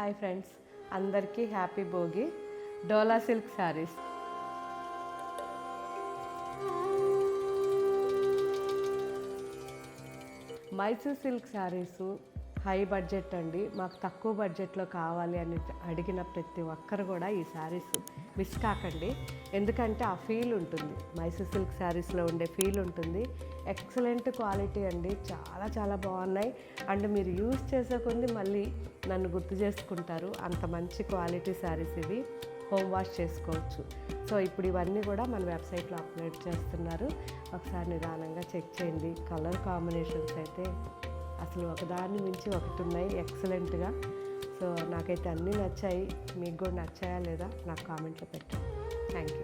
Hi friends, అందరికీ happy Bhogi. Dola silk saris. Mysore silk saris high budget అండి. మాకు తక్కువ బడ్జెట్లో కావాలి అని అడిగిన ప్రతి ఒక్కరు కూడా ఈ శారీస్ మిస్ కాకండి. ఎందుకంటే ఆ ఫీల్ ఉంటుంది, మైసూర్ సిల్క్ శారీస్లో ఉండే ఫీల్ ఉంటుంది. ఎక్సలెంట్ క్వాలిటీ అండి, చాలా చాలా బాగున్నాయి. అండ్ మీరు యూజ్ చేసే కొద్ది మళ్ళీ నన్ను గుర్తు చేసుకుంటారు. అంత మంచి క్వాలిటీ శారీస్ ఇవి, హోమ్ వాష్ చేసుకోవచ్చు. సో ఇప్పుడు ఇవన్నీ కూడా మన వెబ్సైట్లో అప్లోడ్ చేస్తున్నారు. ఒకసారి నిదానంగా చెక్ చేయండి. కలర్ కాంబినేషన్స్ అయితే అసలు ఒకదాన్ని మించి ఒకటి ఉన్నాయి ఎక్సలెంట్గా. సో నాకైతే అన్నీ నచ్చాయి. మీకు కూడా నచ్చాయా లేదా నాకు కామెంట్లో పెట్టండి. Thank you.